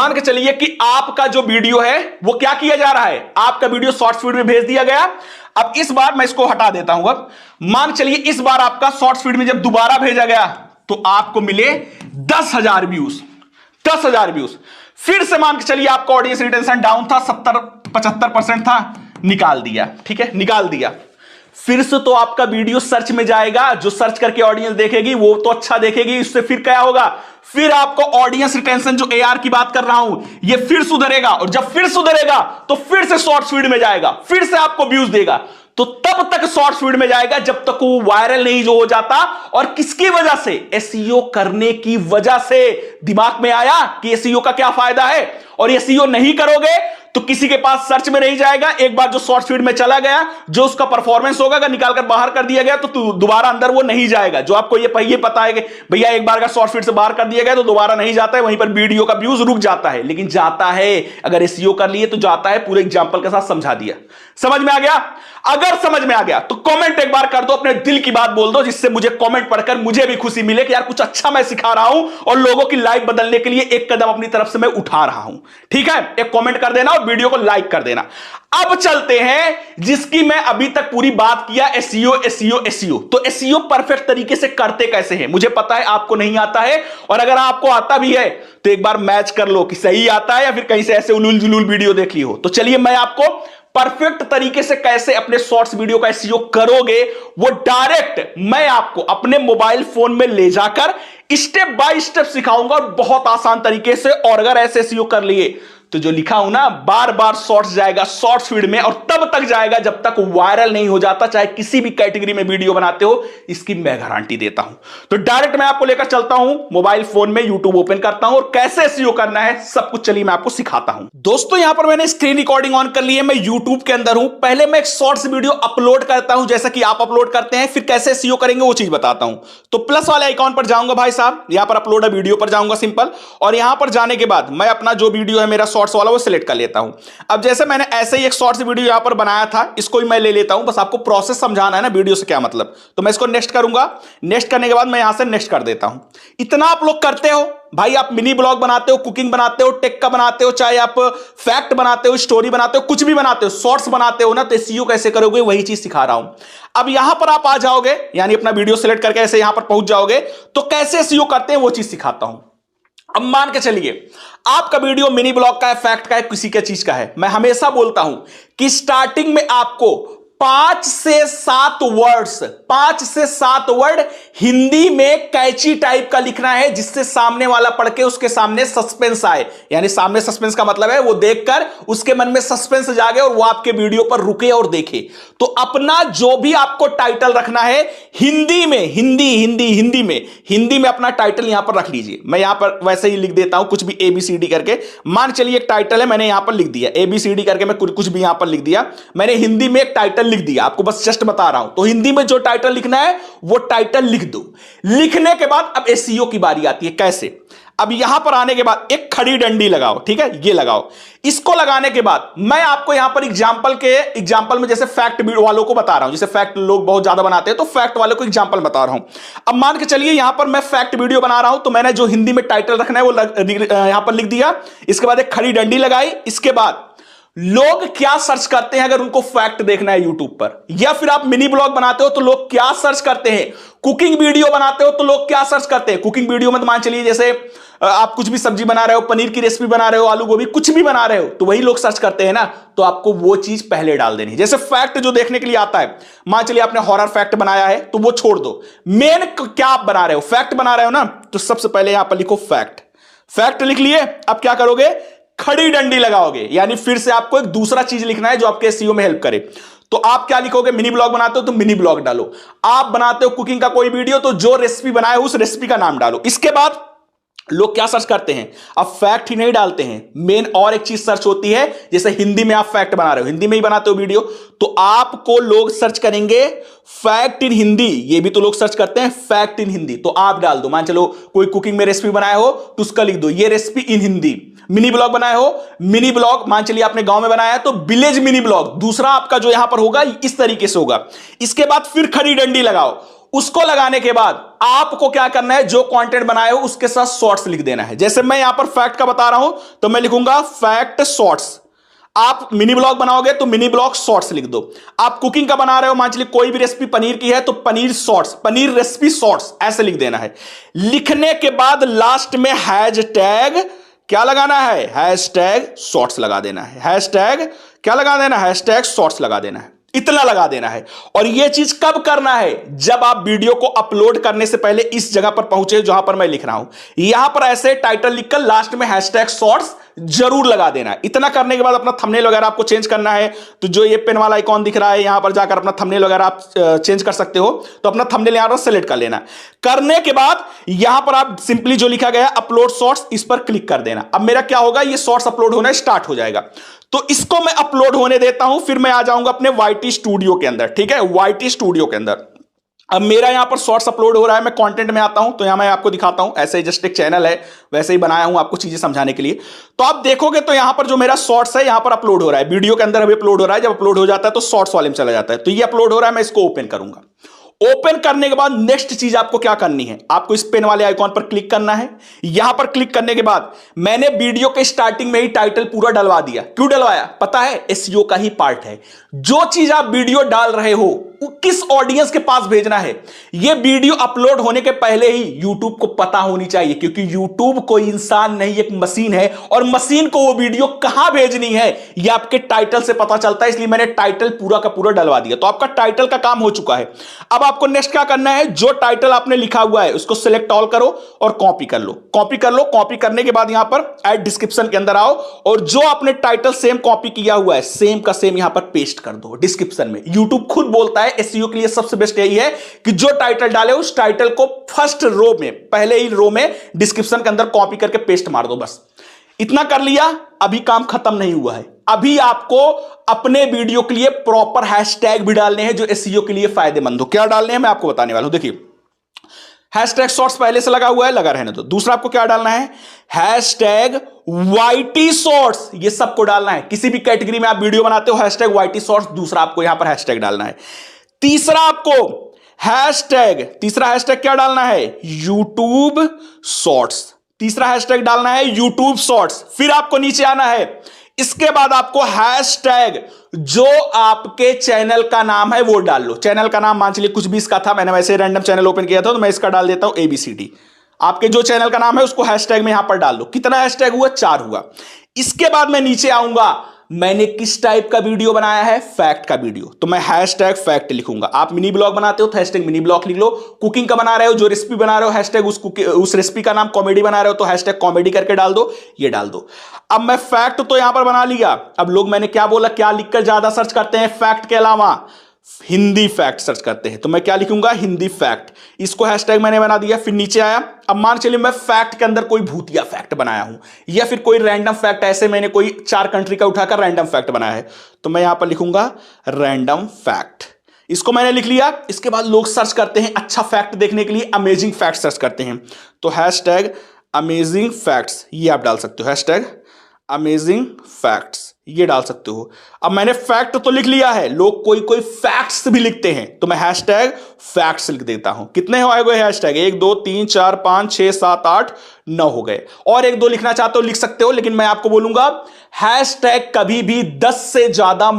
मान के चलिए कि आपका जो वीडियो है वो क्या किया जा रहा है, आपका वीडियो शॉर्ट्स फीड में भेज दिया गया। अब इस बार मैं इसको हटा देता हूं। अब मान के चलिए इस बार आपका शॉर्ट्स फीड में जब दोबारा भेजा गया तो आपको मिले 10,000 व्यूज, 10,000 व्यूज। फिर से मान के चलिए आपका ऑडियंस रिटेंशन डाउन था, 70-75% था, निकाल दिया। ठीक है, निकाल दिया। फिर से तो आपका वीडियो सर्च में जाएगा, जो सर्च करके ऑडियंस देखेगी वो तो अच्छा देखेगी, इससे फिर क्या होगा, फिर आपको ऑडियंस रिटेंशन जो एआर की बात कर रहा हूं ये फिर सुधरेगा, और जब फिर सुधरेगा तो फिर से शॉर्ट्स फीड में जाएगा, फिर से आपको व्यूज देगा। तो तब तक शॉर्ट्स फीड में जाएगा जब तक वो वायरल नहीं जो हो जाता। और किसकी वजह से, एसईओ करने की वजह से। दिमाग में आया कि एसईओ का क्या फायदा है। और एसईओ नहीं करोगे तो किसी के पास सर्च में नहीं जाएगा। एक बार जो शॉर्ट फीड में चला गया, जो उसका परफॉर्मेंस होगा, अगर निकाल कर बाहर कर दिया गया तो दोबारा अंदर वो नहीं जाएगा। जो आपको ये पता है कि भैया एक बार का शॉर्ट फीड से बाहर कर दिया गया तो दोबारा नहीं जाता है, वहीं पर वीडियो का व्यूज रुक जाता है। लेकिन जाता है, अगर एसईओ कर लिए तो जाता है। पूरे एग्जांपल के साथ समझा दिया। समझ में आ गया? अगर समझ में आ गया तो कमेंट एक बार कर दो, अपने दिल की बात बोल दो, जिससे मुझे कमेंट पढ़कर मुझे भी खुशी मिले कि यार कुछ अच्छा मैं सिखा रहा हूं और लोगों की लाइफ बदलने के लिए एक कदम अपनी तरफ से मैं उठा रहा हूं। ठीक है, एक कमेंट कर देना और वीडियो को लाइक कर देना। अब चलते हैं जिसकी मैं अभी तक पूरी बात किया, एसईओ एसईओ एसईओ। तो एसईओ परफेक्ट तरीके से करते कैसे हैं, मुझे पता है आपको नहीं आता है, और अगर आपको आता भी है तो एक बार मैच कर लो कि सही आता है या फिर कहीं से ऐसे उलूल जुलूल वीडियो देख ली हो। तो चलिए मैं आपको परफेक्ट तरीके से कैसे अपने शॉर्ट्स वीडियो का एसईओ करोगे वो डायरेक्ट मैं आपको अपने मोबाइल फोन में ले जाकर स्टेप बाय स्टेप सिखाऊंगा, और बहुत आसान तरीके से। और अगर ऐसे एसईओ कर लिए तो जो लिखा हूं ना, बार बार शॉर्ट्स जाएगा शॉर्ट्स फीड में, और तब तक जाएगा जब तक वायरल नहीं हो जाता, चाहे किसी भी कैटेगरी में वीडियो बनाते हो, इसकी मैं गारंटी देता हूं। तो डायरेक्ट मैं आपको लेकर चलता हूं, मोबाइल फोन में यूट्यूब ओपन करता हूं और कैसे एसईओ करना है सब कुछ चलिए मैं आपको सिखाता हूं। दोस्तों यहां पर मैंने स्क्रीन रिकॉर्डिंग ऑन कर ली है, मैं यूट्यूब के अंदर हूं। पहले मैं एक शॉर्ट्स वीडियो अपलोड करता हूं जैसा कि आप अपलोड करते हैं, फिर कैसे एसईओ करेंगे वो चीज बताता हूं। तो प्लस वाले आइकॉन पर जाऊंगा भाई साहब, यहां पर अपलोड वीडियो पर जाऊंगा सिंपल, और यहां पर जाने के बाद मैं अपना जो वीडियो है मेरा शॉर्ट्स वाला वो सिलेक्ट कर लेता हूं। अब जैसे मैंने ऐसे ही एक शॉर्ट्स वीडियो यहां पर बनाया था, इसको ही मैं ले लेता हूं, बस आपको प्रोसेस समझाना है ना वीडियो से क्या मतलब। तो मैं इसको नेक्स्ट करूंगा, नेक्स्ट करने के बाद मैं यहां से नेक्स्ट कर देता हूं। इतना आप लोग करते हो भाई, आप मिनी ब्लॉग बनाते हो, कुकिंग बनाते हो, टेक का बनाते हो, चाहे आप फैक्ट बनाते हो, स्टोरी बनाते हो, कुछ भी बनाते हो, शॉर्ट्स बनाते हो ना, तो एसईओ कैसे करोगे वही चीज सिखा रहा हूं। अब यहां पर आप आ जाओगे, यानी अपना वीडियो सिलेक्ट करके ऐसे यहां पर पहुंच जाओगे, तो कैसे एसईओ करते हैं वो चीज सिखाता हूं। अब मान के चलिए आपका वीडियो मिनी ब्लॉग का है, फैक्ट का है, किसी के चीज का है। मैं हमेशा बोलता हूं कि स्टार्टिंग में आपको 5 से 7 वर्ड्स, 5 से 7 वर्ड हिंदी में कैची टाइप का लिखना है, जिससे सामने वाला पढ़ के उसके सामने सस्पेंस आए। यानी सामने सस्पेंस का मतलब है वो देखकर उसके मन में सस्पेंस जागे और वो आपके वीडियो पर रुके और देखे। तो अपना जो भी आपको टाइटल रखना है हिंदी में, हिंदी में अपना टाइटल यहां पर रख लीजिए। मैं यहां पर वैसे ही लिख देता हूं कुछ भी ABCD करके। मान चलिए एक टाइटल है, मैंने यहां पर लिख दिया ABCD करके, मैं कुछ भी यहां पर लिख दिया। मैंने हिंदी में एक टाइटल लिख दिया, आपको बस जस्ट बता रहा हूं। तो हिंदी में जो टाइटल लिखना है वो टाइटल लिख दो। लिखने के बाद अब एसईओ की बारी आती है। कैसे? अब यहां पर आने के बाद एक खड़ी डंडी लगाओ, ठीक है, ये लगाओ। इसको लगाने के बाद मैं आपको यहां पर एग्जांपल में जैसे फैक्ट वालों को बता रहा हूं, जैसे फैक्ट लोग बहुत ज्यादा बनाते हैं तो फैक्ट वालों को एग्जांपल बता रहा हूं। अब मान के चलिए यहां पर मैं फैक्ट वीडियो बना रहा हूं, तो मैंने जो हिंदी में टाइटल रखना है वो यहां पर लिख दिया। इसके बाद एक खड़ी डंडी लगाई। इसके बाद लोग क्या सर्च करते हैं अगर उनको फैक्ट देखना है यूट्यूब पर, या फिर आप मिनी ब्लॉग बनाते हो तो लोग क्या सर्च करते हैं, कुकिंग वीडियो बनाते हो तो लोग क्या सर्च करते हैं। कुकिंग वीडियो में तो मान चलिए जैसे आप कुछ भी सब्जी बना रहे हो, पनीर की रेसिपी बना रहे हो, आलू गोभी कुछ भी बना रहे हो, तो वही लोग सर्च करते हैं ना। तो आपको वो चीज पहले डाल देनी है। जैसे फैक्ट जो देखने के लिए आता है, मान चलिए आपने हॉरर फैक्ट बनाया है तो वो छोड़ दो। मेन क्या आप बना रहे हो, फैक्ट बना रहे हो ना, तो सबसे पहले यहां पर लिखो फैक्ट। फैक्ट लिख लिए, अब क्या करोगे, खड़ी डंडी लगाओगे। यानी फिर से आपको एक दूसरा चीज लिखना है जो आपके एसईओ में हेल्प करे। तो आप क्या लिखोगे, मिनी ब्लॉग बनाते हो तो मिनी ब्लॉग डालो। आप बनाते हो कुकिंग का कोई वीडियो तो जो रेसिपी बनाए उस रेसिपी का नाम डालो। इसके बाद लोग क्या सर्च करते हैं, अब फैक्ट ही नहीं डालते हैं, मेन और एक चीज सर्च होती है। जैसे हिंदी में आप फैक्ट बना रहे हो, हिंदी में ही बनाते हो वीडियो, तो आपको लोग सर्च करेंगे फैक्ट इन हिंदी। ये भी तो लोग सर्च करते हैं फैक्ट इन हिंदी, तो आप डाल दो। मान चलो कोई कुकिंग में रेसिपी बनाए हो तो उसका लिख दो ये रेसिपी इन हिंदी। मिनी ब्लॉग बनाए हो, मिनी ब्लॉग मान चलिए आपने गांव में बनाया है तो विलेज मिनी ब्लॉग, दूसरा आपका जो यहां पर होगा इस तरीके से होगा। इसके बाद फिर खड़ी डंडी लगाओ, उसको लगाने के बाद आपको क्या करना है, जो कंटेंट बनाए हो उसके साथ शॉर्ट्स लिख देना है। जैसे मैं यहां पर फैक्ट का बता रहा हूं तो मैं लिखूंगा फैक्ट शॉर्ट्स। आप मिनी ब्लॉग बनाओगे तो मिनी ब्लॉग शॉर्ट्स लिख दो। आप कुकिंग का बना रहे हो, मान लीजिए कोई भी रेसिपी पनीर की है तो paneer shorts, paneer recipe shorts, ऐसे लिख देना है। लिखने के बाद लास्ट में हैशटैग क्या लगाना है, हैशटैग शॉर्ट्स लगा देना है। हैशटैग क्या लगा देना, हैशटैग शॉर्ट्स लगा देना है। इतना लगा देना है। और यह चीज कब करना है, जब आप वीडियो को अपलोड करने से पहले इस जगह पर पहुंचे जहां पर मैं लिख रहा हूं, यहां पर ऐसे टाइटल लिखकर लास्ट में हैशटैग शॉर्ट्स जरूर लगा देना है। इतना करने के बाद अपना थंबनेल वगैरह आपको चेंज करना है, तो जो ये पेन वाला आइकॉन दिख रहा है यहां पर जाकर अपना थंबनेल वगैरह आप चेंज कर सकते हो। तो अपना थंबनेल यहां पर सेलेक्ट कर लेना। करने के बाद यहां पर आप सिंपली जो लिखा गया अपलोड शॉर्ट्स, इस पर क्लिक कर देना। अब मेरा क्या होगा, ये शॉर्ट्स अपलोड होना स्टार्ट हो जाएगा। तो इसको मैं अपलोड होने देता हूं, फिर मैं आ जाऊंगा अपने YT स्टूडियो के अंदर। ठीक है, YT स्टूडियो के अंदर अब मेरा यहां पर शॉर्ट्स अपलोड हो रहा है। मैं कंटेंट में आता हूं तो यहां मैं आपको दिखाता हूं, ऐसे ही जस्ट एक चैनल है वैसे ही बनाया हूं आपको चीजें समझाने के लिए। तो आप देखोगे तो यहां पर जो मेरा शॉर्ट्स है यहां पर अपलोड हो रहा है, वीडियो के अंदर अभी अपलोड हो रहा है। जब अपलोड हो जाता है तो शॉर्ट्स वाले में चला जाता है। तो ये अपलोड हो रहा है, मैं इसको ओपन करूंगा। ओपन करने के बाद नेक्स्ट चीज आपको क्या करनी है, आपको इस पेन वाले आइकॉन पर क्लिक करना है। यहां पर क्लिक करने के बाद मैंने वीडियो के स्टार्टिंग में ही टाइटल पूरा डलवा दिया। क्यों डलवाया पता है, एसईओ का ही पार्ट है। जो चीज आप वीडियो डाल रहे हो किस ऑडियंस के पास भेजना है, यह वीडियो अपलोड होने के पहले ही यूट्यूब को पता होनी चाहिए, क्योंकि यूट्यूब कोई इंसान नहीं, एक मशीन है, और मशीन को वो वीडियो कहां भेजनी है यह आपके टाइटल से पता चलता है। इसलिए मैंने टाइटल पूरा का पूरा डलवा दिया। तो आपका टाइटल का काम हो चुका है। अब आपको नेक्स्ट क्या करना है, जो टाइटल आपने लिखा हुआ है उसको सिलेक्ट ऑल करो और कॉपी कर लो। कॉपी कर लो। कॉपी करने के बाद यहां पर ऐड डिस्क्रिप्शन के अंदर आओ और जो आपने टाइटल सेम कॉपी किया हुआ है सेम का सेम यहां पर पेस्ट कर दो डिस्क्रिप्शन में। यूट्यूब खुद बोलता है एसईओ के लिए सबसे बेस्ट यही है कि जो टाइटल डाले उस टाइटल को फर्स्ट रो में, पहले ही रो में डिस्क्रिप्शन के अंदर कॉपी करके पेस्ट मार दो। बस इतना कर लिया। अभी काम खत्म नहीं हुआ है। अभी आपको अपने वीडियो के लिए प्रॉपर हैशटैग भी डालने हैं जो एसईओ के लिए फायदेमंद हो। क्या डालने हैं मैं आपको बताने वाला हूं। देखिए, हैशटैग शॉर्ट्स पहले से लगा हुआ है, लगा रहने दो। दूसरा आपको क्या डालना है, हैशटैग YT शॉर्ट्स। ये सबको डालना है। किसी भी कैटेगरी में आप वीडियो बनाते हो हैशटैग YT शॉर्ट्स, दूसरा आपको यहां पर हैशटैग डालना है। तीसरा आपको हैशटैग, तीसरा हैशटैग क्या डालना है, YouTube शॉर्ट्स। तीसरा हैशटैग डालना है YouTube शॉर्ट्स। फिर आपको नीचे आना है। इसके बाद आपको हैशटैग जो आपके चैनल का नाम है वो डाल लो। चैनल का नाम मान चलिए कुछ भी इसका था, मैंने वैसे रैंडम चैनल ओपन किया था तो मैं इसका डाल देता हूं ABCD। आपके जो चैनल का नाम है उसको हैशटैग में यहां पर डाल दो। कितना हैशटैग हुआ, 4 हुआ। इसके बाद मैं नीचे आऊंगा, मैंने किस टाइप का वीडियो बनाया है, फैक्ट का वीडियो, तो मैं हैशटैग फैक्ट लिखूंगा। आप मिनी ब्लॉग बनाते हो तो हैशटैग मिनी ब्लॉग लिख लो। कुकिंग का बना रहे हो, जो रेसिपी बना रहे हो हैशटैग उस रेसिपी का नाम कॉमेडी बना रहे हो तो हैशटैग कॉमेडी करके डाल दो, ये डाल दो। अब मैं फैक्ट तो यहां पर बना लिया। अब लोग मैंने क्या बोला, क्या लिखकर ज्यादा सर्च करते हैं, फैक्ट के अलावा हिंदी फैक्ट सर्च करते हैं, तो मैं क्या लिखूंगा, हिंदी फैक्ट। इसको हैशटैग मैंने बना दिया। फिर नीचे आया। अब मान चलिए मैं फैक्ट के अंदर कोई भूतिया फैक्ट बनाया हूं या फिर कोई रैंडम फैक्ट, ऐसे मैंने कोई 4 कंट्री का उठाकर रैंडम फैक्ट बनाया है, तो मैं यहां पर लिखूंगा रैंडम फैक्ट। इसको मैंने लिख लिया। इसके बाद लोग सर्च करते हैं अच्छा फैक्ट देखने के लिए, अमेजिंग फैक्ट सर्च करते हैं, तो हैशटैग अमेजिंग फैक्ट्स ये आप डाल सकते हो। हैशटैग अमेजिंग फैक्ट्स ये डाल सकते हो। अब मैंने फैक्ट तो लिख लिया है, लोग कोई कोई फैक्ट्स भी लिखते हैं, तो मैं हैशटैग फैक्ट्स लिख देता हूं। कितने हो गए हैशटैग, 1 2 3 4 5 6 7 8 9 हो गए। और 1 2 लिखना चाहते हो लिख सकते हो, लेकिन मैं आपको बोलूंगा हैशटैग कभी भी 10 से ज्यादा